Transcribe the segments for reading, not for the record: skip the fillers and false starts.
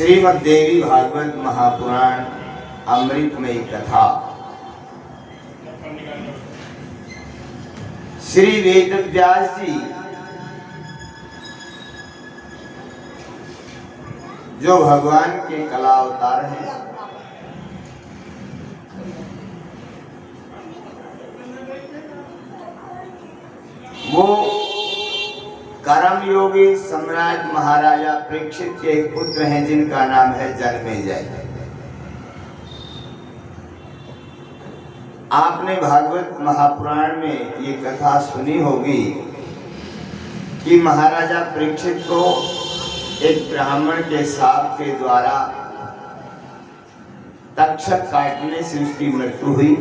श्रीमद् देवी भागवत महापुराण अमृतमयी कथा। श्री वेद व्यास जी जो भगवान के कला अवतार हैं, वो कर्मयोगी सम्राट महाराजा परीक्षित के एक पुत्र हैं जिनका नाम है जन्मेजय। आपने भागवत महापुराण में ये कथा सुनी होगी कि महाराजा परीक्षित को एक ब्राह्मण के शाप के द्वारा तक्षक काटने से उसकी मृत्यु हुई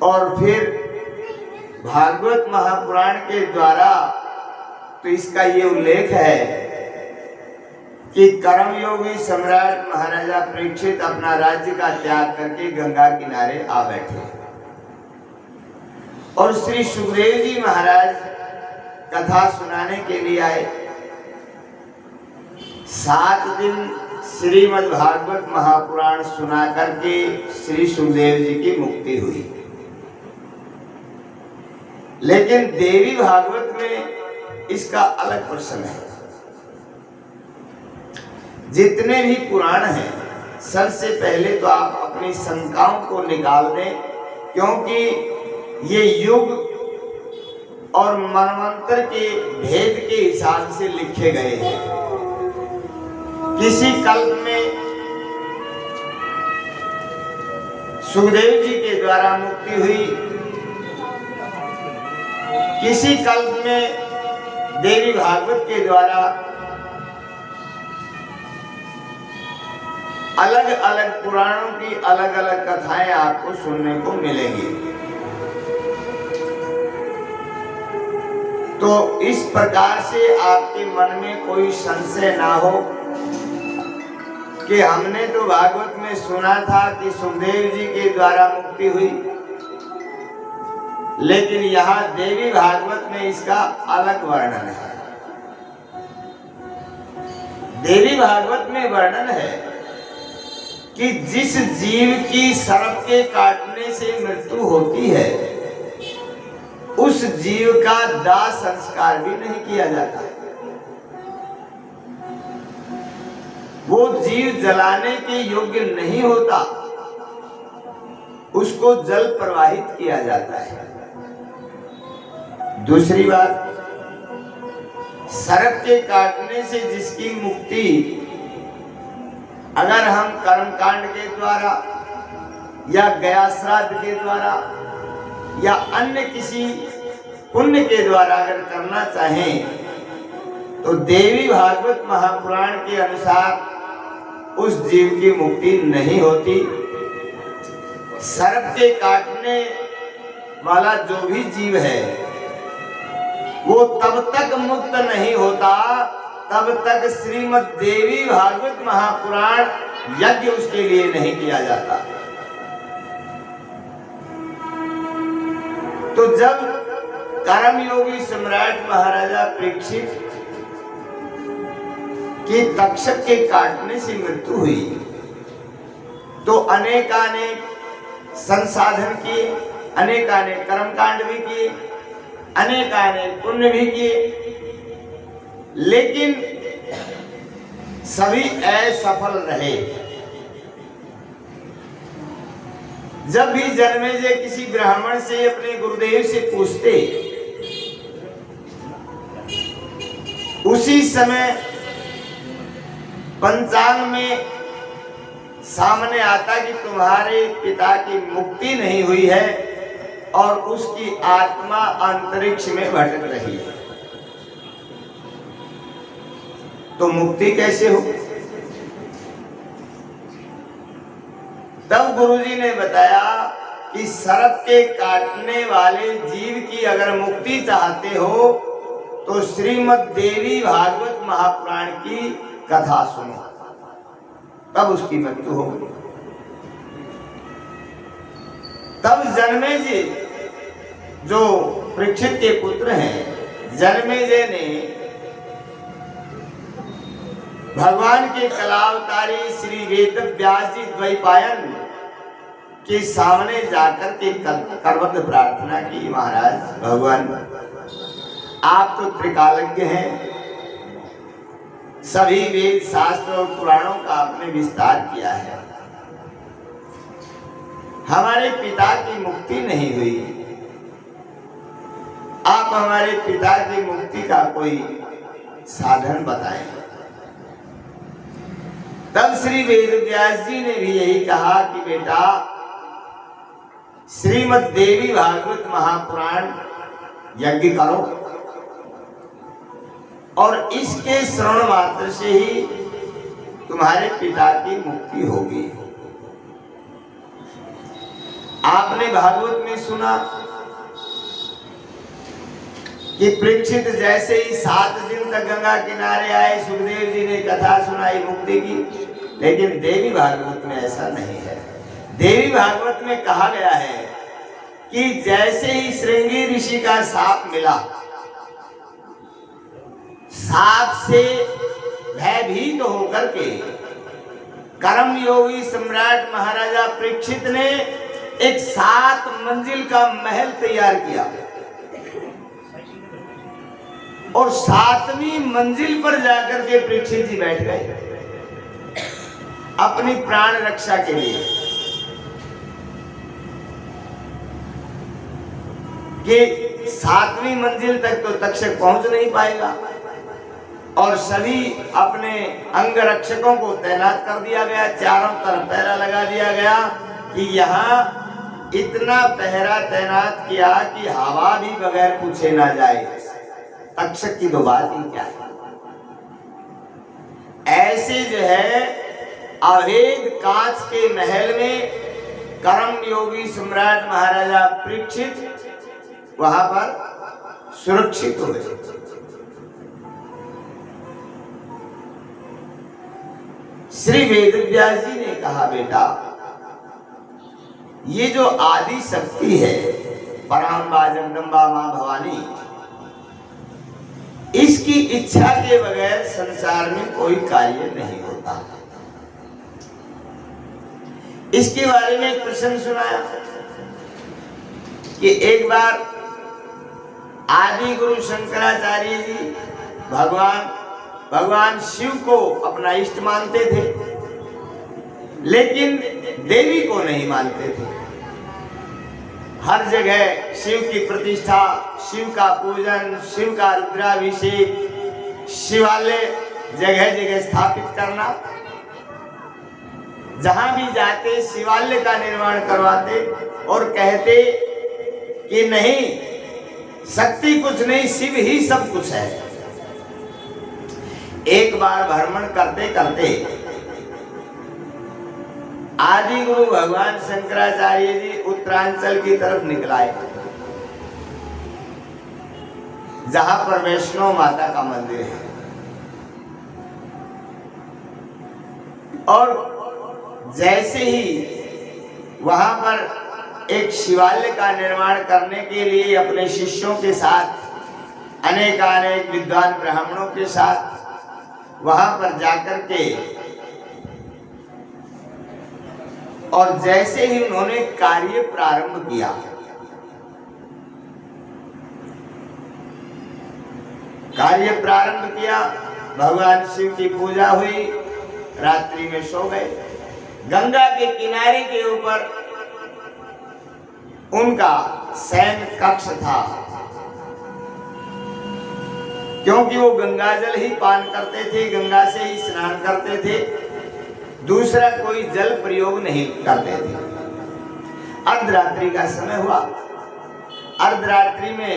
और फिर भागवत महापुराण के द्वारा तो इसका ये उल्लेख है कि कर्मयोगी सम्राट महाराजा परीक्षित अपना राज्य का त्याग करके गंगा किनारे आ बैठे और श्री सुखदेव जी महाराज कथा सुनाने के लिए आए। 7 दिन श्रीमद् भागवत महापुराण सुना करके श्री सुखदेव जी की मुक्ति हुई। लेकिन देवी भागवत में इसका अलग प्रश्न है। जितने भी पुराण हैं, सबसे पहले तो आप अपनी शंकाओं को निकाल दें, क्योंकि ये युग और मनवंतर के भेद के हिसाब से लिखे गए हैं। किसी कल्प में सुखदेव जी के द्वारा मुक्ति हुई, किसी कल्प में देवी भागवत के द्वारा, अलग अलग पुराणों की अलग अलग कथाएं आपको सुनने को मिलेंगी। तो इस प्रकार से आपके मन में कोई संशय ना हो कि हमने तो भागवत में सुना था कि सुखदेव जी के द्वारा मुक्ति हुई, लेकिन यहाँ देवी भागवत में इसका अलग वर्णन है। देवी भागवत में वर्णन है कि जिस जीव की सर्प के काटने से मृत्यु होती है, उस जीव का दाह संस्कार भी नहीं किया जाता। वो जीव जलाने के योग्य नहीं होता, उसको जल प्रवाहित किया जाता है। दूसरी बात, सर्प के काटने से जिसकी मुक्ति अगर हम कर्मकांड के द्वारा या गया श्राद्ध के द्वारा या अन्य किसी पुण्य के द्वारा अगर करना चाहें, तो देवी भागवत महापुराण के अनुसार उस जीव की मुक्ति नहीं होती। सर्प के काटने वाला जो भी जीव है, वो तब तक मुक्त नहीं होता तब तक श्रीमद् देवी भागवत महापुराण यज्ञ उसके लिए नहीं किया जाता। तो जब कर्मयोगी सम्राट महाराजा परीक्षित की तक्षक के काटने से मृत्यु हुई, तो अनेकानेक संसाधन किए, अनेकानेक कर्मकांड भी किए, अनेकानेक पुण्य भी किए, लेकिन सभी असफल रहे। जब भी जन्मेजय किसी ब्राह्मण से अपने गुरुदेव से पूछते, उसी समय पंचांग में सामने आता कि तुम्हारे पिता की मुक्ति नहीं हुई है और उसकी आत्मा अंतरिक्ष में भटक रही है। तो मुक्ति कैसे हो? तब गुरुजी ने बताया कि सर्प के काटने वाले जीव की अगर मुक्ति चाहते हो तो श्रीमद् देवी भागवत महापुराण की कथा सुनो, तब उसकी मृत्यु होगी। तब जन्मेजय जो परीक्षित के पुत्र हैं, जन्मेजय ने भगवान के कलावतारी श्री वेद व्यास जी द्वैपायन के सामने जाकर के करवत प्रार्थना की, महाराज भगवान आप तो त्रिकालज्ञ हैं, सभी वेद शास्त्र और पुराणों का आपने विस्तार किया है, हमारे पिता की मुक्ति नहीं हुई, आप हमारे पिता की मुक्ति का कोई साधन बताएं। तब श्री वेद व्यास जी ने भी यही कहा कि बेटा श्रीमद् देवी भागवत महापुराण यज्ञ करो और इसके श्रवण मात्र से ही तुम्हारे पिता की मुक्ति होगी। आपने भागवत में सुना कि परीक्षित जैसे ही 7 दिन तक गंगा किनारे आए, सुखदेव जी ने कथा सुनाई मुक्ति की, लेकिन देवी भागवत में ऐसा नहीं है। देवी भागवत में कहा गया है कि जैसे ही श्रृंगी ऋषि का शाप मिला, साप से भयभीत होकर के कर्म योगी सम्राट महाराजा परीक्षित ने एक 7 मंजिल का महल तैयार किया और 7वीं मंजिल पर जाकर के परीक्षित जी बैठ गए अपनी प्राण रक्षा के लिए कि 7वीं मंजिल तक तो तक्षक पहुंच नहीं पाएगा और सभी अपने अंग रक्षकों को तैनात कर दिया गया, चारों तरफ पहरा लगा दिया गया कि यहाँ इतना पहरा तैनात किया कि हवा भी बगैर पूछे ना जाए। तक्षक की तो बात ही क्या है। ऐसे जो है अभेद कांच के महल में कर्म योगी सम्राट महाराजा परीक्षित वहां पर सुरक्षित हुए। श्री वेद व्यास जी ने कहा बेटा ये जो आदि शक्ति है पराम्बा जगदम्बा मां भवानी, इसकी इच्छा के बगैर संसार में कोई कार्य नहीं होता। इसके बारे में एक प्रसंग सुनाया कि एक बार आदि गुरु शंकराचार्य जी भगवान शिव को अपना इष्ट मानते थे, लेकिन देवी को नहीं मानते थे। हर जगह शिव की प्रतिष्ठा, शिव का पूजन, शिव का रुद्राभिषेक, शिवालय जगह जगह स्थापित करना, जहां भी जाते शिवालय का निर्माण करवाते और कहते कि नहीं शक्ति कुछ नहीं, शिव ही सब कुछ है। एक बार भ्रमण करते करते आदि गुरु भगवान शंकराचार्य जी उत्तरांचल की तरफ निकलाए, जहां पर वैष्णो माता का मंदिर है, और जैसे ही वहां पर एक शिवालय का निर्माण करने के लिए अपने शिष्यों के साथ अनेकानेक विद्वान ब्राह्मणों के साथ वहां पर जाकर के और जैसे ही उन्होंने कार्य प्रारंभ किया, भगवान शिव की पूजा हुई, रात्रि में सो गए। गंगा के किनारे के ऊपर उनका शयन कक्ष था, क्योंकि वो गंगाजल ही पान करते थे, गंगा से ही स्नान करते थे, दूसरा कोई जल प्रयोग नहीं करते थे। अर्धरात्रि का समय हुआ, अर्धरात्रि में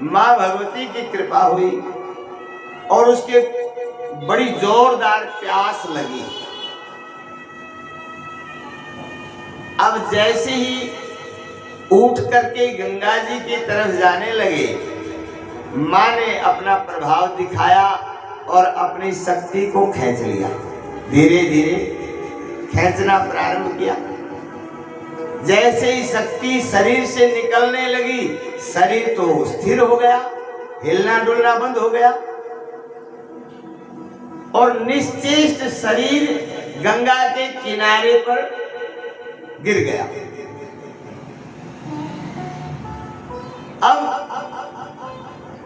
मां भगवती की कृपा हुई और उसके बड़ी जोरदार प्यास लगी। अब जैसे ही उठ करके गंगा जी की तरफ जाने लगे, मां ने अपना प्रभाव दिखाया और अपनी शक्ति को खींच लिया, धीरे धीरे खींचना प्रारंभ किया। जैसे ही शक्ति शरीर से निकलने लगी, शरीर तो स्थिर हो गया, हिलना डुलना बंद हो गया और निश्चेष्ट शरीर गंगा के किनारे पर गिर गया।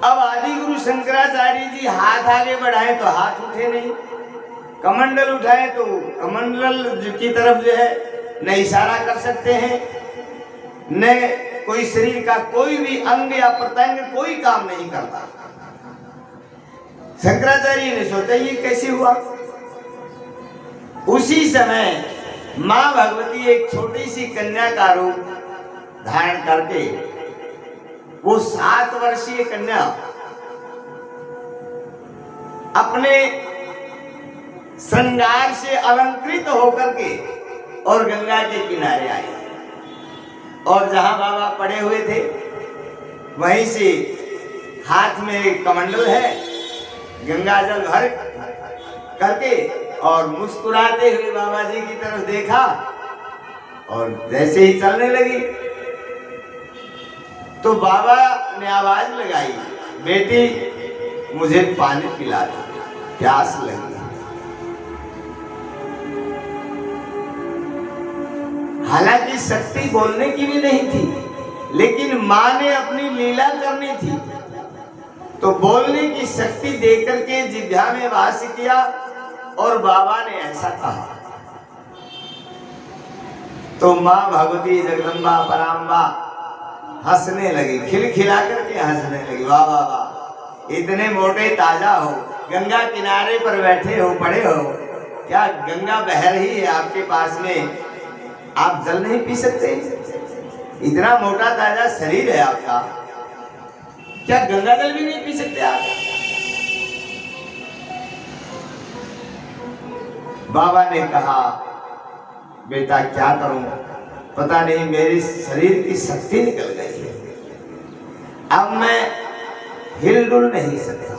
अब आदि गुरु शंकराचार्य जी हाथ आगे बढ़ाए तो हाथ उठे नहीं, कमंडल उठाए तो कमंडल की तरफ जो है न इशारा कर सकते हैं, न कोई शरीर का कोई भी अंग या प्रत्यंग कोई काम नहीं करता। शंकराचार्य ने सोचा ये कैसे हुआ। उसी समय मां भगवती एक छोटी सी कन्या का रूप धारण करके, वो 7 वर्षीय कन्या अपने श्रृंगार से अलंकृत होकर के और गंगा के किनारे आई, और जहां बाबा पड़े हुए थे वहीं से हाथ में एक कमंडल है, गंगा जल भर करके और मुस्कुराते हुए बाबा जी की तरफ देखा, और जैसे ही चलने लगी तो बाबा ने आवाज लगाई, बेटी मुझे पानी पिला दो, प्यास लगी। हालांकि शक्ति बोलने की भी नहीं थी, लेकिन मां ने अपनी लीला करनी थी, तो बोलने की शक्ति देकर के जिह्वा में वास किया, और बाबा ने ऐसा कहा। तो मां भगवती जगदम्बा पराम्बा हंसने लगी, खिलखिला करके हंसने लगी, वाह वाह वाह, इतने मोटे ताजा हो, गंगा किनारे पर बैठे हो, पड़े हो, क्या गंगा बह रही है आपके पास में, आप जल नहीं पी सकते? इतना मोटा ताजा शरीर है आपका, क्या गंगा जल भी नहीं पी सकते आप? बाबा ने कहा, बेटा क्या करूं, पता नहीं मेरे शरीर की शक्ति निकल गई है, अब मैं हिलडुल नहीं सकता।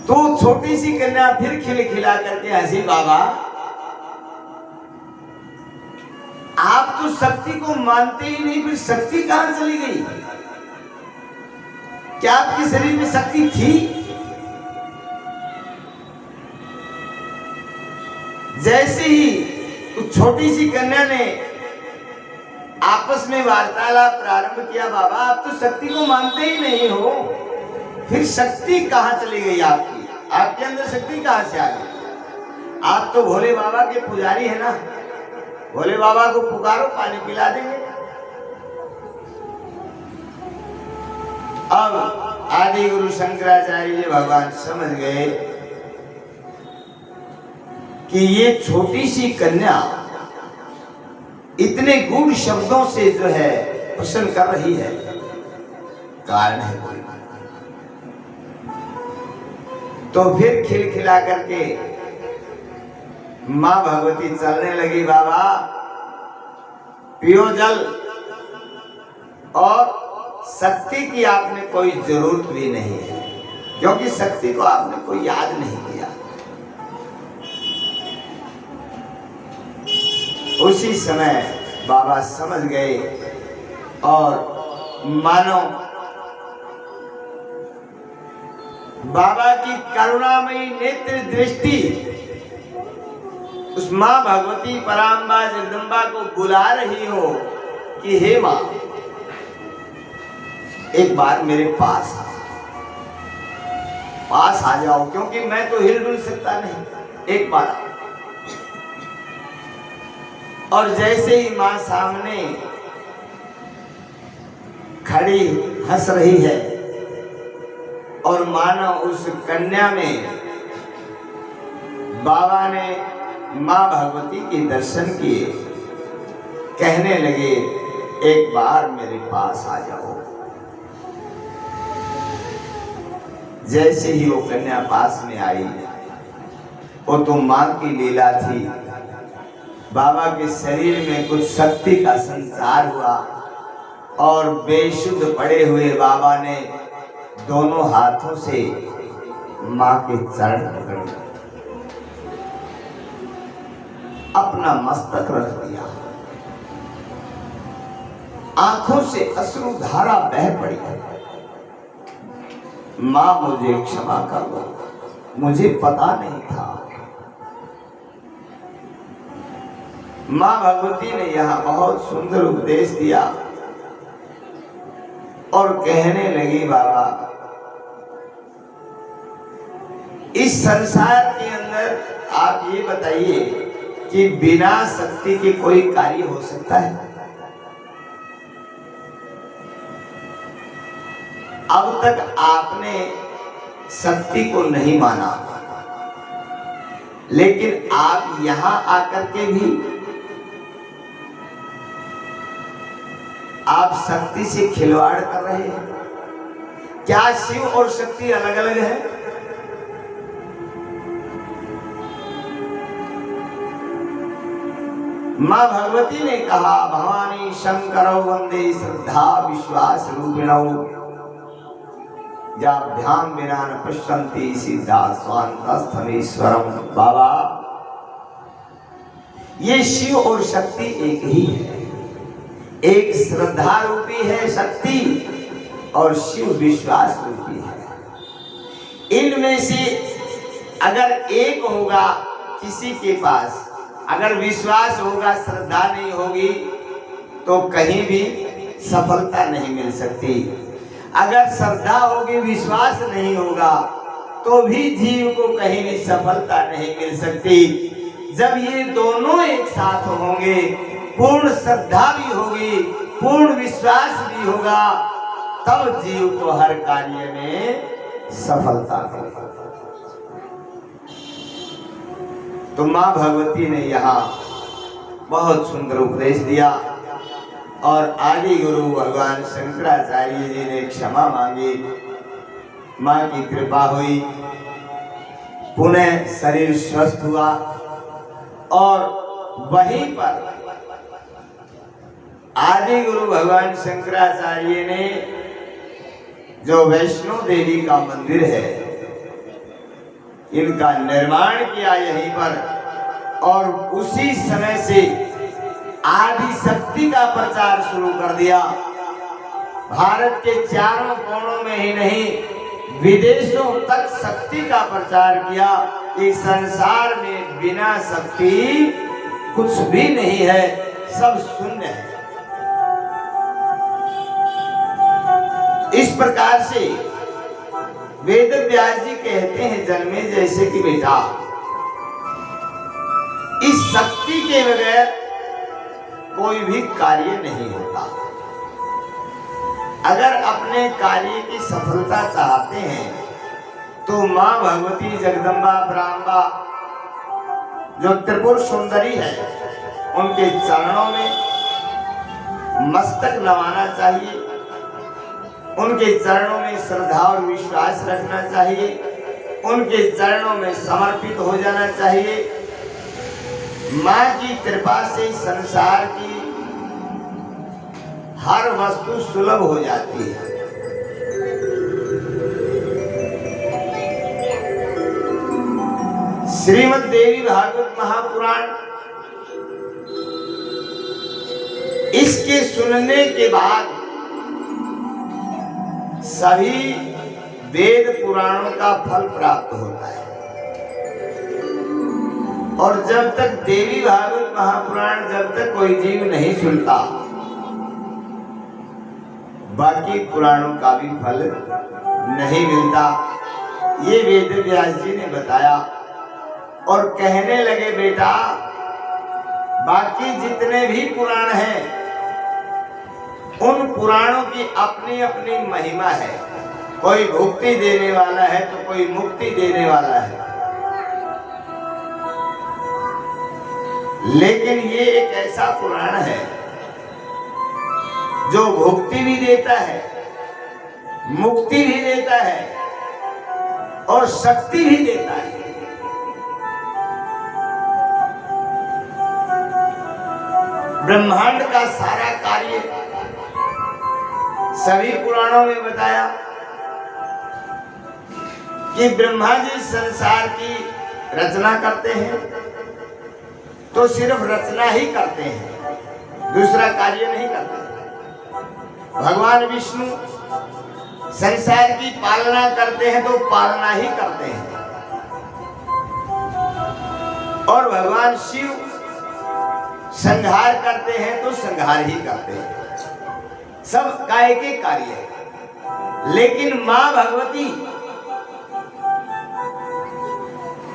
तो छोटी सी कन्या फिर खिलखिला करके हंसी, बाबा आप तो शक्ति को मानते ही नहीं, फिर शक्ति कहां चली गई? क्या आपके शरीर में शक्ति थी? जैसे ही उस छोटी सी कन्या ने आपस में वार्तालाप प्रारंभ किया, बाबा आप तो शक्ति को मानते ही नहीं हो, फिर शक्ति कहां चली गई आपकी? आपके अंदर शक्ति कहां से आ गई? आप तो भोले बाबा के पुजारी है ना, भोले बाबा को पुकारो पानी पिला देंगे। अब आदि गुरु शंकराचार्य जी भगवान समझ गए कि ये छोटी सी कन्या इतने गूढ़ शब्दों से जो है प्रश्न कर रही है, कारण है कोई। तो फिर खिलखिला करके मां भगवती चलने लगी, बाबा पियो जल, और शक्ति की आपने कोई जरूरत भी नहीं है, क्योंकि शक्ति को आपने कोई याद नहीं किया। उसी समय बाबा समझ गए, और मानो बाबा की करुणामयी नेत्र दृष्टि उस मां भगवती पराम्बा जगदम्बा को बुला रही हो कि हे मां एक बार मेरे पास आ जाओ, क्योंकि मैं तो हिल सकता नहीं, एक बार आओ। और जैसे ही मां सामने खड़ी हंस रही है, और मानो उस कन्या में बाबा ने मां भगवती के दर्शन किए, कहने लगे एक बार मेरे पास आ जाओ। जैसे ही वो कन्या पास में आई, वो तो मां की लीला थी, बाबा के शरीर में कुछ शक्ति का संचार हुआ, और बेशुद्ध पड़े हुए बाबा ने दोनों हाथों से मां के चरण पकड़ अपना मस्तक रख दिया, आंखों से अश्रु धारा बह पड़ी। माँ मुझे क्षमा कर दो, मुझे पता नहीं था। माँ भगवती ने यहाँ बहुत सुंदर उपदेश दिया और कहने लगी, बाबा इस संसार के अंदर आप ये बताइए कि बिना शक्ति के कोई कार्य हो सकता है? अब तक आपने शक्ति को नहीं माना, लेकिन आप यहां आकर के भी आप शक्ति से खिलवाड़ कर रहे हैं। क्या शिव और शक्ति अलग अलग है? मां भगवती ने कहा, भवानी शंकरौ वंदे श्रद्धा विश्वास रूपिणौ जाभ्याम बिना न पश्यन्ति सिद्धा स्वान्तस्थमीश्वरम। बाबा ये शिव और शक्ति एक ही है। एक श्रद्धा रूपी है शक्ति और शिव विश्वास रूपी है। इनमें से अगर एक होगा किसी के पास, अगर विश्वास होगा श्रद्धा नहीं होगी तो कहीं भी सफलता नहीं मिल सकती। अगर श्रद्धा होगी विश्वास नहीं होगा तो भी जीव को कहीं भी सफलता नहीं मिल सकती। जब ये दोनों एक साथ होंगे, पूर्ण श्रद्धा भी होगी, पूर्ण विश्वास भी होगा, तब जीव को हर कार्य में सफलता मिलेगी। तो मां भगवती ने यहाँ बहुत सुंदर उपदेश दिया और आदि गुरु भगवान शंकराचार्य जी ने क्षमा मांगी। मां की कृपा हुई, पुनः शरीर स्वस्थ हुआ और वहीं पर आदि गुरु भगवान शंकराचार्य ने जो वैष्णो देवी का मंदिर है इनका निर्माण किया यहीं पर और उसी समय से आदि शक्ति का प्रचार शुरू कर दिया। भारत के चारों कोनों में ही नहीं विदेशों तक शक्ति का प्रचार किया। इस संसार में बिना शक्ति कुछ भी नहीं है, सब शून्य है। इस प्रकार से वेद व्यास जी कहते हैं जन्मे जैसे कि बेटा इस शक्ति के बगैर कोई भी कार्य नहीं होता। अगर अपने कार्य की सफलता चाहते हैं तो मां भगवती जगदम्बा ब्राह्मणा जो त्रिपुर सुंदरी है उनके चरणों में मस्तक नवाना चाहिए, उनके चरणों में श्रद्धा और विश्वास रखना चाहिए, उनके चरणों में समर्पित हो जाना चाहिए। मां की कृपा से संसार की हर वस्तु सुलभ हो जाती है। श्रीमद् देवी भागवत महापुराण इसके सुनने के बाद सभी वेद पुराणों का फल प्राप्त होता है और जब तक देवी भागवत महापुराण जब तक कोई जीव नहीं सुनता बाकी पुराणों का भी फल नहीं मिलता। ये वेद व्यास जी ने बताया और कहने लगे बेटा बाकी जितने भी पुराण हैं उन पुराणों की अपनी अपनी महिमा है। कोई भुक्ति देने वाला है तो कोई मुक्ति देने वाला है, लेकिन ये एक ऐसा पुराण है जो भुक्ति भी देता है, मुक्ति भी देता है और शक्ति भी देता है। ब्रह्मांड का सारा कार्य सभी पुराणों में बताया कि ब्रह्मा जी संसार की रचना करते हैं तो सिर्फ रचना ही करते हैं, दूसरा कार्य नहीं करते। भगवान विष्णु संसार की पालना करते हैं तो पालना ही करते हैं, और भगवान शिव संहार करते हैं तो संहार ही करते हैं। सब काय के कार्य है। लेकिन मां भगवती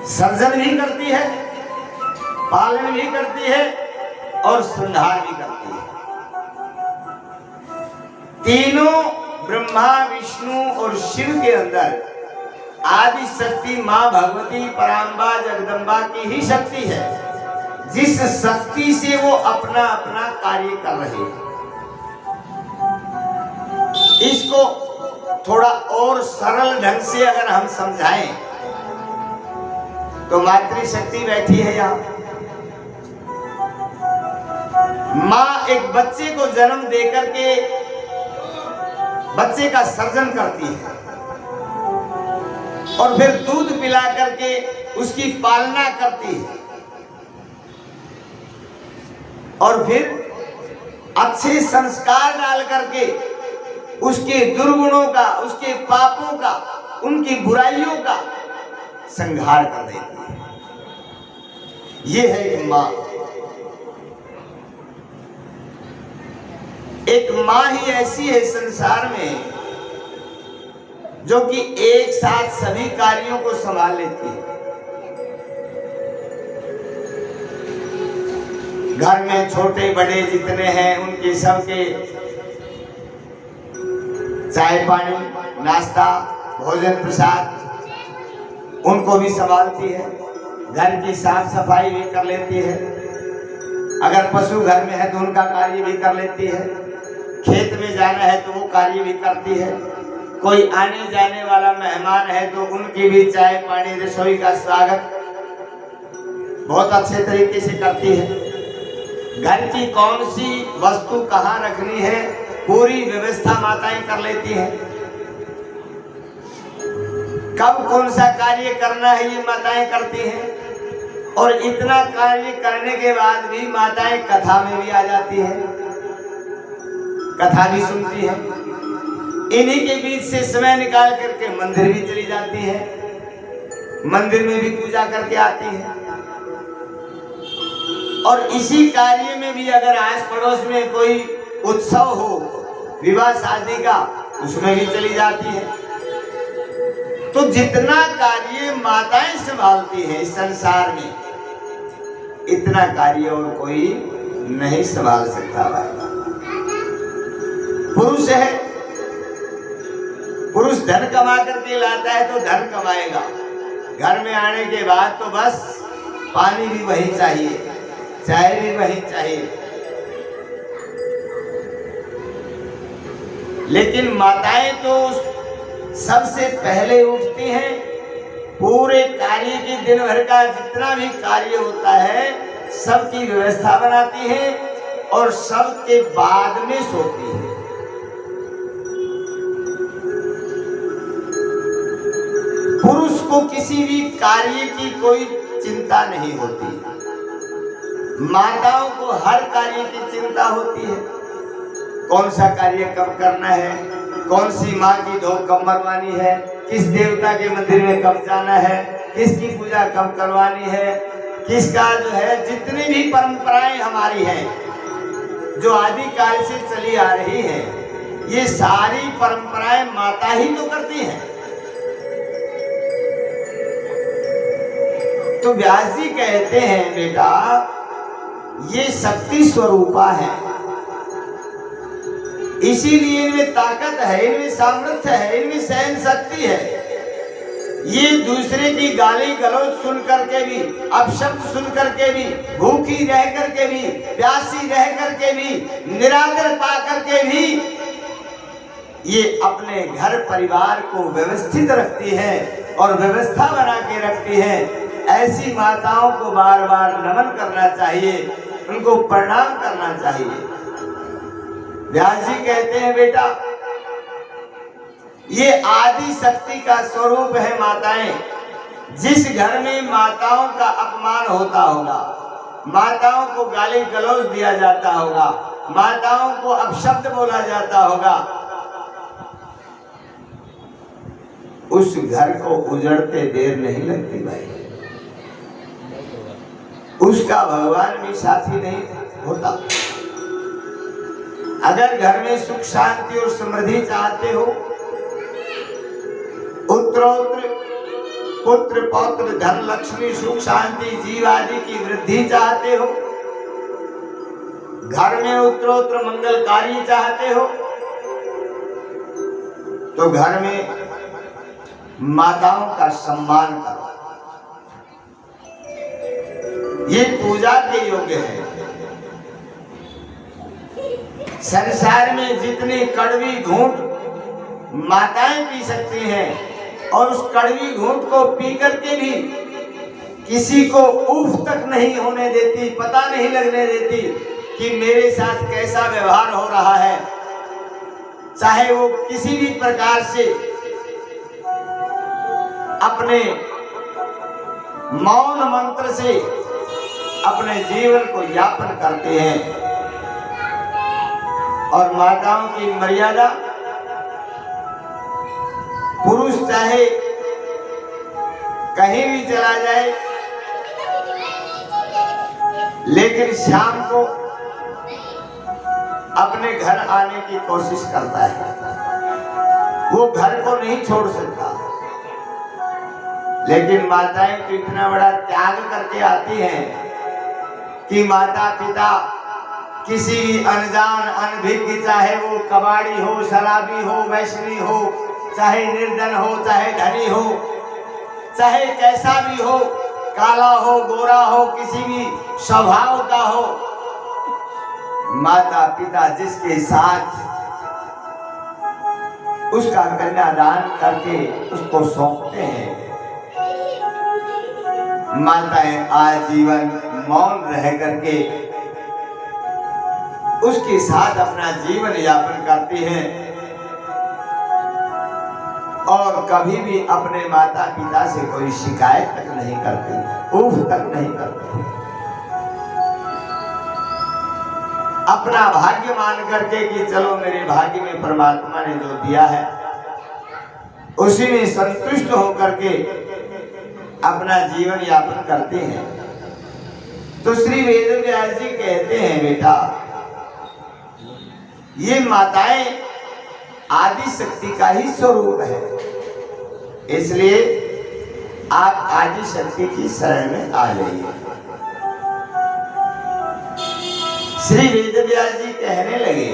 सर्जन भी करती है, पालन भी करती है और संहार भी करती है। तीनों ब्रह्मा विष्णु और शिव के अंदर आदि शक्ति मां भगवती परांबा जगदम्बा की ही शक्ति है, जिस शक्ति से वो अपना अपना कार्य कर रहे हैं। इसको थोड़ा और सरल ढंग से अगर हम समझाएं तो मातृशक्ति बैठी है यहाँ। माँ एक बच्चे को जन्म देकर के बच्चे का सर्जन करती है और फिर दूध पिला करके उसकी पालना करती है और फिर अच्छे संस्कार डाल करके उसके दुर्गुणों का, उसके पापों का, उनकी बुराइयों का संहार कर देती है। ये है एक माँ। एक माँ ही ऐसी है संसार में जो कि एक साथ सभी कार्यों को संभाल लेती है। घर में छोटे बड़े जितने हैं उनके सबके चाय पानी नाश्ता भोजन प्रसाद उनको भी संभालती है। घर की साफ सफाई भी कर लेती है। अगर पशु घर में है तो उनका कार्य भी कर लेती है। खेत में जाना है तो वो कार्य भी करती है। कोई आने जाने वाला मेहमान है तो उनकी भी चाय पानी रसोई का स्वागत बहुत अच्छे तरीके से करती है। घर की कौन सी वस्तु कहाँ रखनी है पूरी व्यवस्था माताएं कर लेती हैं। कब कौन सा कार्य करना है ये माताएं करती हैं। और इतना कार्य करने के बाद भी माताएं कथा में भी आ जाती हैं, कथा भी सुनती हैं। इन्हीं के बीच से समय निकाल करके मंदिर भी चली जाती हैं, मंदिर में भी पूजा करके आती हैं। और इसी कार्य में भी अगर आस पड़ोस में कोई उत्सव हो विवाह शादी का उसमें भी चली जाती है। तो जितना कार्य माताएं संभालती हैं इस संसार में इतना कार्य और कोई नहीं संभाल सकता। पुरुष है, पुरुष धन कमा करके लाता है तो धन कमाएगा। घर में आने के बाद तो बस पानी भी वही चाहिए, चाय भी वही चाहिए। लेकिन माताएं तो सबसे पहले उठती हैं, पूरे कार्य के दिन भर का जितना भी कार्य होता है सबकी व्यवस्था बनाती हैं और सबके बाद में सोती हैं। पुरुष को किसी भी कार्य की कोई चिंता नहीं होती, माताओं को हर कार्य की चिंता होती है। कौन सा कार्य कब करना है, कौन सी माँ की धोख कब मरवानी है, किस देवता के मंदिर में कब जाना है, किसकी पूजा कब करवानी है, किसका जो है जितनी भी परंपराएं हमारी हैं जो आदिकाल से चली आ रही है ये सारी परंपराएं माता ही तो करती हैं। तो व्यास जी कहते हैं बेटा ये शक्ति स्वरूपा है, इसीलिए इनमें ताकत है, इनमें सामर्थ्य है, इनमें सहन शक्ति है। ये दूसरे की गाली गलौज सुन करके भी, अपशब्द सुन करके भी, भूखी रह करके भी, प्यासी रह करके भी, निरादर पा करके भी ये अपने घर परिवार को व्यवस्थित रखती है और व्यवस्था बना के रखती है। ऐसी माताओं को बार बार नमन करना चाहिए, उनको प्रणाम करना चाहिए। व्यास जी कहते हैं बेटा ये आदि शक्ति का स्वरूप है माताएं। जिस घर में माताओं का अपमान होता होगा, माताओं को गाली गलौज दिया जाता होगा, माताओं को अपशब्द बोला जाता होगा, उस घर को उजड़ते देर नहीं लगती भाई। उसका भगवान भी साथी नहीं होता। अगर घर में सुख शांति और समृद्धि चाहते हो, उत्तरोत्तर पुत्र पौत्र धन लक्ष्मी सुख शांति जीव आदि की वृद्धि चाहते हो, घर में उत्तरोत्तर मंगलकारी चाहते हो, तो घर में माताओं का सम्मान करो। ये पूजा के योग्य है। संसार में जितनी कड़वी घूंट माताएं पी सकती हैं और उस कड़वी घूंट को पी करके भी किसी को उफ तक नहीं होने देती, पता नहीं लगने देती कि मेरे साथ कैसा व्यवहार हो रहा है, चाहे वो किसी भी प्रकार से अपने मौन मंत्र से अपने जीवन को यापन करते हैं। और माताओं की मर्यादा, पुरुष चाहे कहीं भी चला जाए लेकिन शाम को अपने घर आने की कोशिश करता है, वो घर को नहीं छोड़ सकता। लेकिन माताएं तो इतना बड़ा त्याग करके आती हैं कि माता पिता किसी भी अनजान अनभिज्ञ, चाहे वो कबाड़ी हो, शराबी हो, वैष्णवी हो, चाहे निर्धन हो, चाहे धनी हो, चाहे कैसा भी हो, काला हो गोरा हो, किसी भी स्वभाव का हो, माता पिता जिसके साथ उसका कन्यादान करके उसको सौंपते हैं, माताएं आजीवन मौन रह करके उसके साथ अपना जीवन यापन करती हैं और कभी भी अपने माता पिता से कोई शिकायत तक नहीं करती, उफ तक नहीं करती। अपना भाग्य मान करके कि चलो मेरे भाग्य में परमात्मा ने जो दिया है उसी में संतुष्ट होकर के अपना जीवन यापन करते हैं। तो श्री वेदव्यास जी कहते हैं, बेटा ये माताएं आदि शक्ति का ही स्वरूप है, इसलिए आप आदि शक्ति की शरण में आ जाइए। श्री वेदव्यास जी कहने लगे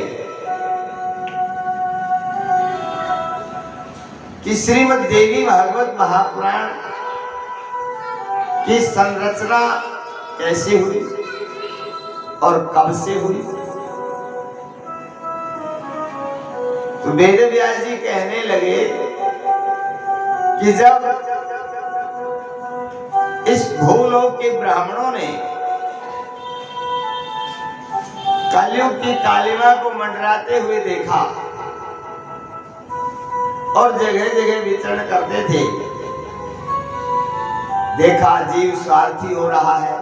कि श्रीमद् देवी भागवत महापुराण की संरचना कैसे हुई और कब से हुई। तो वेदव्यास जी कहने लगे कि जब इस भूलोक के ब्राह्मणों ने कलयुग की कालिमा को मंडराते हुए देखा और जगह जगह विचरण करते थे, देखा जीव स्वार्थी हो रहा है,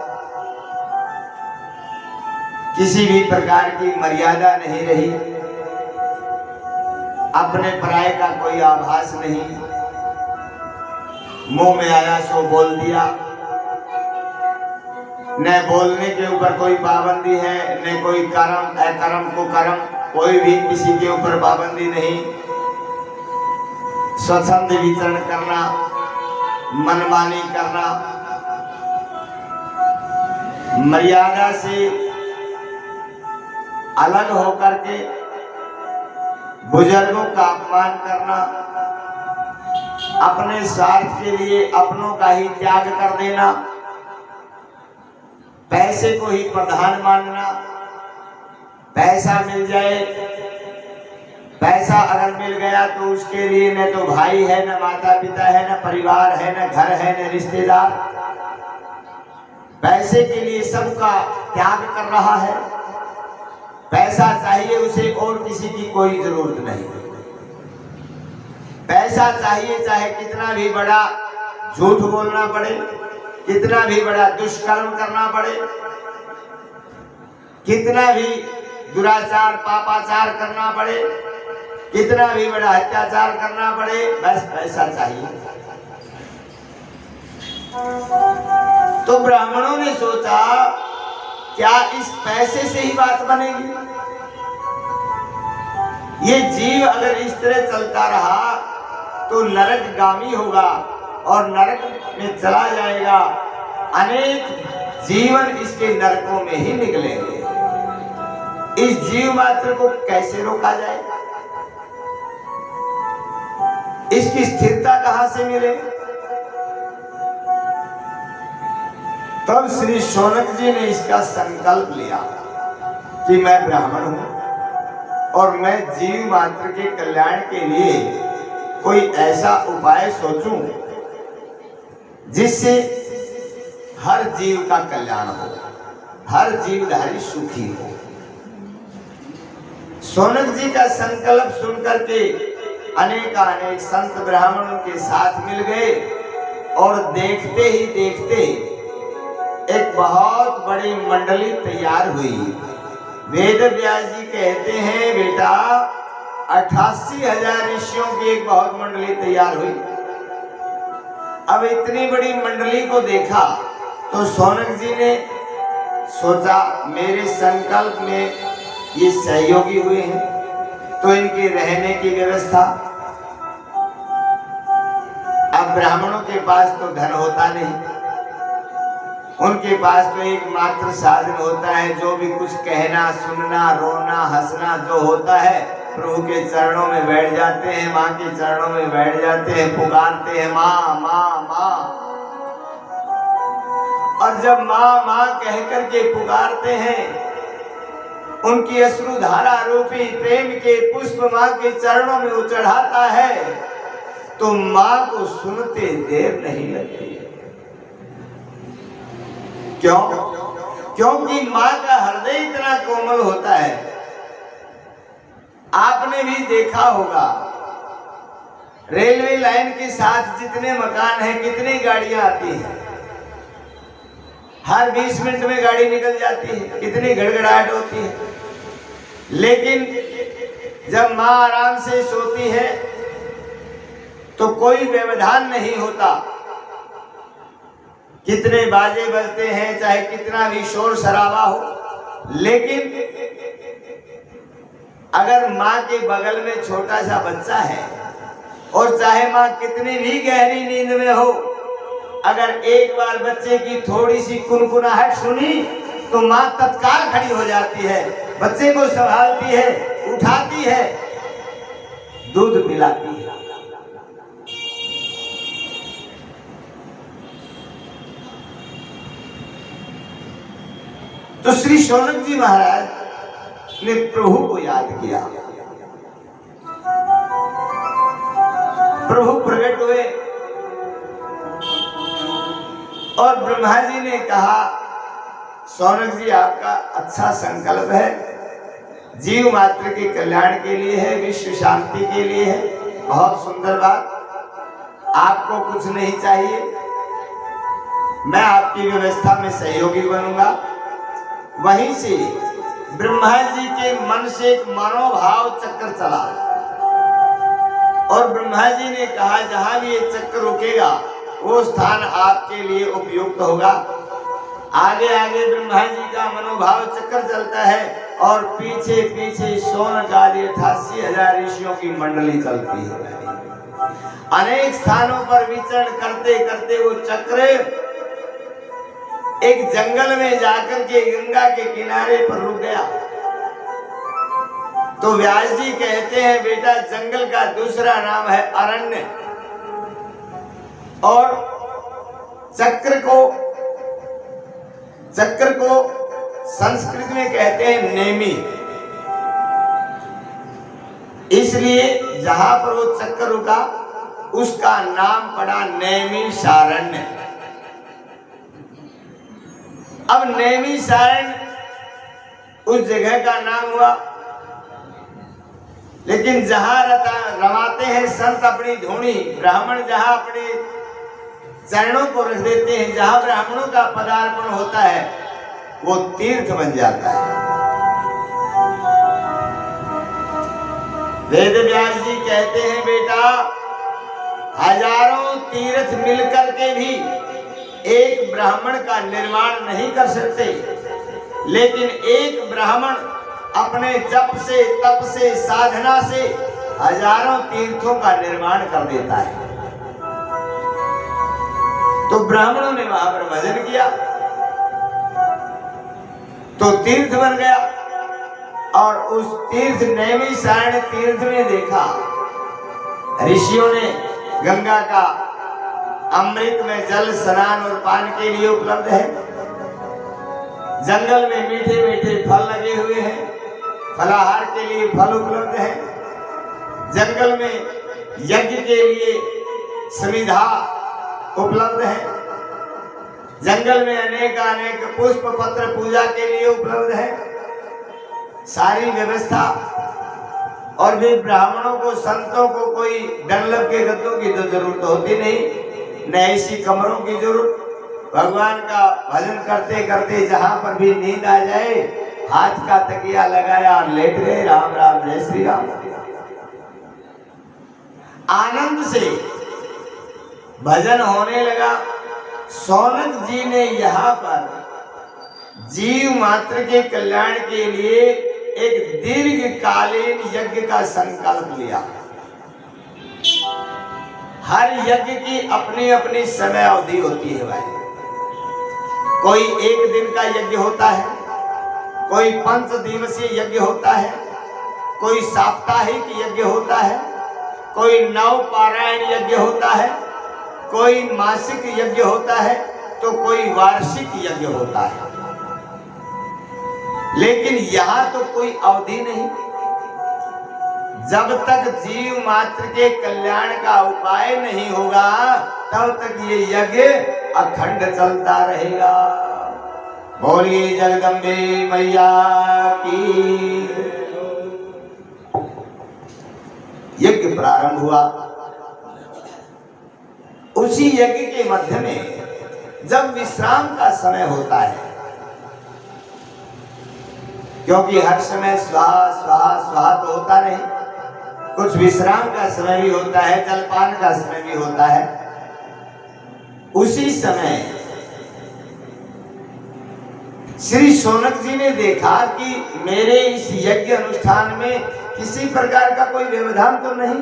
किसी भी प्रकार की मर्यादा नहीं रही, अपने पराये का कोई आभास नहीं, मुंह में आया सो बोल दिया, न बोलने के ऊपर कोई पाबंदी है, न कोई कर्म अकर्म को कर्म, कोई भी किसी के ऊपर पाबंदी नहीं, स्वच्छंद विचरण करना, मनमानी करना, मर्यादा से अलग होकर के बुजुर्गों का अपमान करना, अपने स्वार्थ के लिए अपनों का ही त्याग कर देना, पैसे को ही प्रधान मानना, पैसा मिल जाए, पैसा अगर मिल गया तो उसके लिए न तो भाई है, न माता पिता है, न परिवार है, न घर है, न रिश्तेदार, पैसे के लिए सबका त्याग कर रहा है। पैसा चाहिए उसे और किसी की कोई जरूरत नहीं, पैसा चाहिए चाहे कितना भी बड़ा झूठ बोलना पड़े, कितना भी बड़ा दुष्कर्म करना पड़े, कितना भी दुराचार पापाचार करना पड़े, कितना भी बड़ा अत्याचार करना पड़े, बस पैसा चाहिए। तो ब्राह्मणों ने सोचा क्या इस पैसे से ही बात बनेगी? ये जीव अगर इस तरह चलता रहा तो नरकगामी होगा और नरक में चला जाएगा। अनेक जीवन इसके नरकों में ही निकलेंगे। इस जीव मात्र को कैसे रोका जाए? इसकी स्थिरता कहां से मिले? तब श्री शौनक जी ने इसका संकल्प लिया कि मैं ब्राह्मण हूं और मैं जीव मात्र के कल्याण के लिए कोई ऐसा उपाय सोचूं जिससे हर जीव का कल्याण हो, हर जीवधारी सुखी हो। शौनक जी का संकल्प सुनकर के अनेक संत ब्राह्मणों के साथ मिल गए और देखते ही देखते एक बहुत बड़ी मंडली तैयार हुई। वेद व्यास जी कहते हैं बेटा 88,000 ऋषियों की एक बहुत मंडली तैयार हुई। अब इतनी बड़ी मंडली को देखा तो शौनक जी ने सोचा मेरे संकल्प में ये सहयोगी हुए हैं तो इनके रहने की व्यवस्था। अब ब्राह्मणों के पास तो धन होता नहीं, उनके पास तो एकमात्र साधन होता है जो भी कुछ कहना, सुनना, रोना, हंसना जो होता है, प्रभु के चरणों में बैठ जाते हैं, माँ के चरणों में बैठ जाते हैं, पुकारते हैं माँ माँ माँ। और जब माँ माँ कह करके पुकारते हैं, उनकी अश्रुधारा रूपी प्रेम के पुष्प माँ के चरणों में उचढ़ाता है तो माँ को सुनते देर नहीं लगती। क्यों? क्योंकि माँ का हृदय इतना कोमल होता है। आपने भी देखा होगा रेलवे लाइन के साथ जितने मकान हैं, कितनी गाड़ियां आती हैं, हर 20 मिनट में गाड़ी निकल जाती है, कितनी गड़गड़ाहट होती है। लेकिन जब माँ आराम से सोती है तो कोई व्यवधान नहीं होता। कितने बाजे बजते हैं, चाहे कितना भी शोर शराबा हो, लेकिन अगर माँ के बगल में छोटा सा बच्चा है और चाहे माँ कितनी भी गहरी नींद में हो, अगर एक बार बच्चे की थोड़ी सी कुनकुनाहट सुनी तो माँ तत्काल खड़ी हो जाती है, बच्चे को संभालती है, उठाती है, दूध पिलाती है। तो श्री शौनक जी महाराज ने प्रभु को याद किया। प्रभु प्रकट हुए और ब्रह्मा जी ने कहा शौनक जी आपका अच्छा संकल्प है, जीव मात्र के कल्याण के लिए है, विश्व शांति के लिए है, बहुत सुंदर बात। आपको कुछ नहीं चाहिए, मैं आपकी व्यवस्था में सहयोगी बनूंगा। वहीं से ब्रह्मा जी के मन से एक मनोभाव चक्र चला और ब्रह्मा जी ने कहा जहां भी ये चक्र रुकेगा वो स्थान आपके लिए उपयुक्त होगा। आगे आगे ब्रह्मा जी का मनोभाव चक्र चलता है और पीछे पीछे शौनक आदि 88,000 ऋषियों की मंडली चलती है। अनेक स्थानों पर विचरण करते करते वो चक्र एक जंगल में जाकर के गंगा के किनारे पर रुक गया। तो व्यास जी कहते हैं बेटा जंगल का दूसरा नाम है अरण्य और चक्र को संस्कृत में कहते हैं नेमी। इसलिए जहां पर वो चक्र रुका उसका नाम पड़ा नैमिषारण्य। अब नैमिषारण्य उस जगह का नाम हुआ, लेकिन जहां रमाते हैं संत अपनी धूनी, ब्राह्मण जहां अपने चरणों को रख देते हैं, जहां ब्राह्मणों का पदार्पण होता है वो तीर्थ बन जाता है। वेद व्यास जी कहते हैं बेटा, हजारों तीर्थ मिलकर के भी एक ब्राह्मण का निर्माण नहीं कर सकते, लेकिन एक ब्राह्मण अपने जप से, तप से, साधना से हजारों तीर्थों का निर्माण कर देता है। तो ब्राह्मणों ने वहां पर भजन किया तो तीर्थ बन गया, और उस तीर्थ नैमिषारण्य तीर्थ में देखा ऋषियों ने गंगा का अमृत में जल स्नान और पान के लिए उपलब्ध है। जंगल में मीठे मीठे फल लगे हुए हैं, फलाहार के लिए फल उपलब्ध है। जंगल में यज्ञ के लिए समिधा उपलब्ध है। जंगल में अनेक पुष्प पत्र पूजा के लिए उपलब्ध है, सारी व्यवस्था। और भी ब्राह्मणों को, संतों को कोई डंलप के गद्दों की तो जरूरत होती नहीं, न ऐसी कमरों की जरूरत। भगवान का भजन करते करते जहां पर भी नींद आ जाए, हाथ का तकिया लगाया और लेट गए। राम राम जय श्री राम। आनंद से भजन होने लगा। शौनक जी ने यहाँ पर जीव मात्र के कल्याण के लिए एक दीर्घकालीन यज्ञ का संकल्प लिया। हर यज्ञ की अपनी अपनी समय अवधि होती है भाई। कोई एक दिन का यज्ञ होता है, कोई 5 दिवसीय यज्ञ होता है, कोई साप्ताहिक यज्ञ होता है, कोई नव पारायण यज्ञ होता है, कोई मासिक यज्ञ होता है, तो कोई वार्षिक यज्ञ होता है। लेकिन यहां तो कोई अवधि नहीं। जब तक जीव मात्र के कल्याण का उपाय नहीं होगा, तब तक ये यज्ञ अखंड चलता रहेगा। बोलिए जगदम्बे मैया की। यज्ञ प्रारंभ हुआ। उसी यज्ञ के मध्य में जब विश्राम का समय होता है, क्योंकि हर समय स्वाहा स्वाहा स्वाहा तो होता नहीं, कुछ विश्राम का समय भी होता है, जलपान का समय भी होता है। उसी समय श्री शौनक जी ने देखा कि मेरे इस यज्ञ अनुष्ठान में किसी प्रकार का कोई व्यवधान तो नहीं,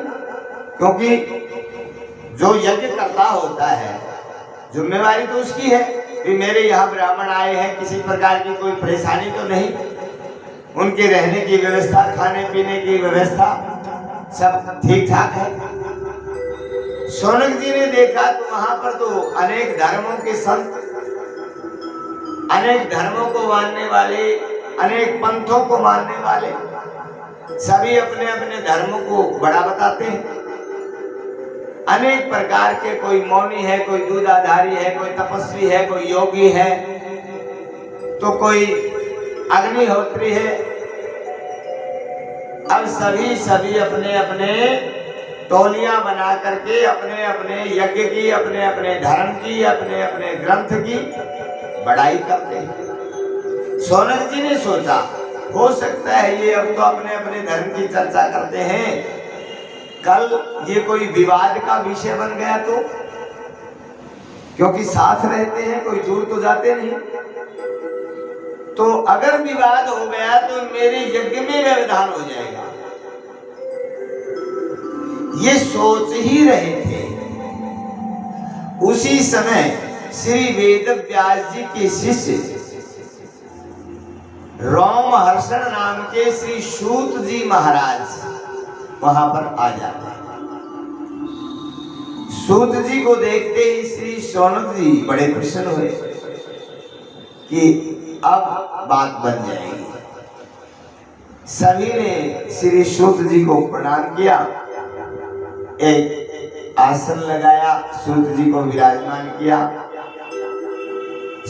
क्योंकि जो यज्ञ करता होता है जिम्मेवारी तो उसकी है कि मेरे यहाँ ब्राह्मण आए हैं, किसी प्रकार की कोई परेशानी तो नहीं, उनके रहने की व्यवस्था, खाने पीने की व्यवस्था सब ठीक ठाक है। शौनक जी ने देखा तो वहां पर तो अनेक धर्मों के संत, अनेक धर्मों को मानने वाले, अनेक पंथों को मानने वाले, सभी अपने अपने धर्मों को बड़ा बताते हैं। अनेक प्रकार के, कोई मौनी है, कोई दूधाधारी है, कोई तपस्वी है, कोई योगी है, तो कोई अग्निहोत्री है। अब सभी अपने अपने टोलियां बना करके अपने अपने यज्ञ की, अपने अपने धर्म की, अपने अपने ग्रंथ की बड़ाई करते हैं। शौनक जी ने सोचा हो सकता है ये अब तो अपने अपने धर्म की चर्चा करते हैं, कल ये कोई विवाद का विषय बन गया तो, क्योंकि साथ रहते हैं, कोई दूर तो जाते नहीं, तो अगर विवाद हो गया तो मेरे यज्ञ में व्यवधान हो जाएगा। ये सोच ही रहे थे। उसी समय श्री वेद व्यास जी के शिष्य रोमहर्षण नाम के श्री सूत जी महाराज वहां पर आ जाते हैं। सूत जी को देखते ही श्री शौनक जी बड़े प्रसन्न हुए कि अब बात बन जाएगी। सभी ने श्री सूत जी को प्रणाम किया, एक आसन लगाया, सूत जी को विराजमान किया।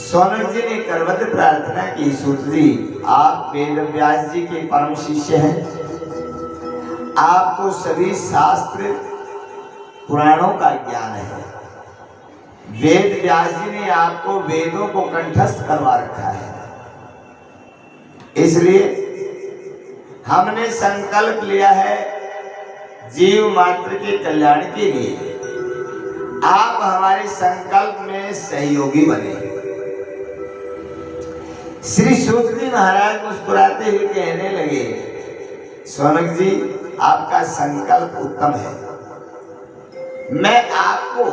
शौनक जी ने करवत प्रार्थना की, सूत जी आप वेद व्यास जी के परम शिष्य हैं, आपको सभी शास्त्र पुराणों का ज्ञान है। वेद व्यास जी ने आपको वेदों को कंठस्थ करवा रखा है, इसलिए हमने संकल्प लिया है जीव मात्र के कल्याण के लिए आप हमारे संकल्प में सहयोगी बने। श्री सूत जी महाराज मुस्कुराते हुए कहने लगे, शौनक जी आपका संकल्प उत्तम है। मैं आपको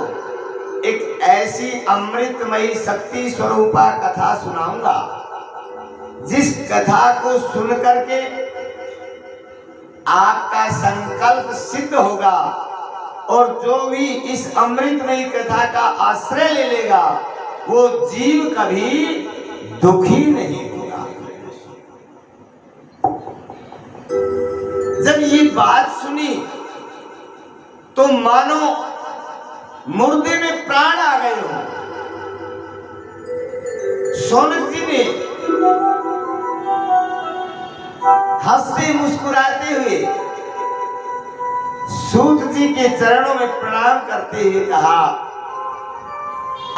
एक ऐसी अमृतमयी शक्ति स्वरूपा कथा सुनाऊंगा जिस कथा को सुन करके आपका संकल्प सिद्ध होगा और जो भी इस अमृतमयी कथा का आश्रय ले लेगा वो जीव कभी दुखी नहीं होगा। जब ये बात सुनी तो मानो मुर्दे में प्राण आ गए हो। शौनक जी ने हंसते मुस्कुराते हुए सूत जी के चरणों में प्रणाम करते हुए कहा,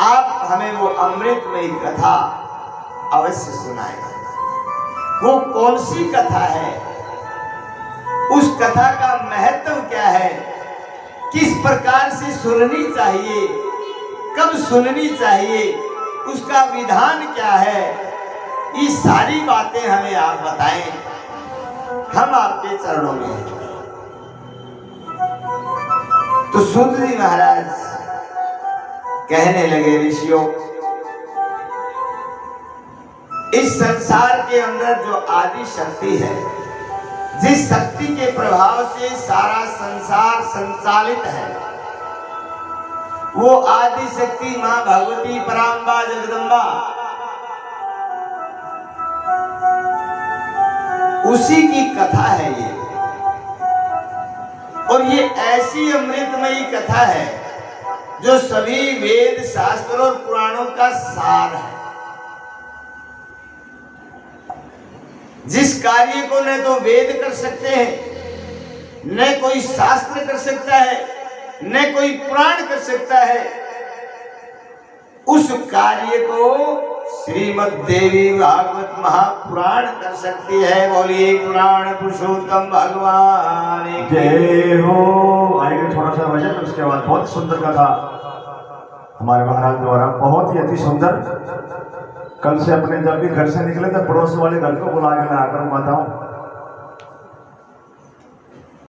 आप हमें वो अमृतमयी कथा अवश्य सुनाएं। वो कौन सी कथा है, उस कथा का महत्व क्या है, किस प्रकार से सुननी चाहिए, कब सुननी चाहिए, उसका विधान क्या है, ये सारी बातें हमें आप बताएं। हम आपके चरणों में हैं। तो सूत जी महाराज कहने लगे, ऋषियों, इस संसार के अंदर जो आदि शक्ति है, जिस शक्ति के प्रभाव से सारा संसार संचालित है, वो आदि शक्ति मां भगवती परांबा जगदम्बा, उसी की कथा है ये। और ये ऐसी अमृतमयी कथा है जो सभी वेद शास्त्रों और पुराणों का सार है। जिस कार्य को न तो वेद कर सकते हैं, न कोई शास्त्र कर सकता है, न कोई पुराण कर सकता है, उस कार्य को श्रीमद् देवी भागवत महापुराण कर सकती है। बोलिए पुराण पुरुषोत्तम भगवान जय हो। आएंगे थोड़ा सा वचन, उसके बाद बहुत सुंदर कथा हमारे महाराज द्वारा, बहुत ही अति सुंदर। कल से अपने जब भी घर से निकले तो पड़ोस वाले घर को बुला के लाकर माताओं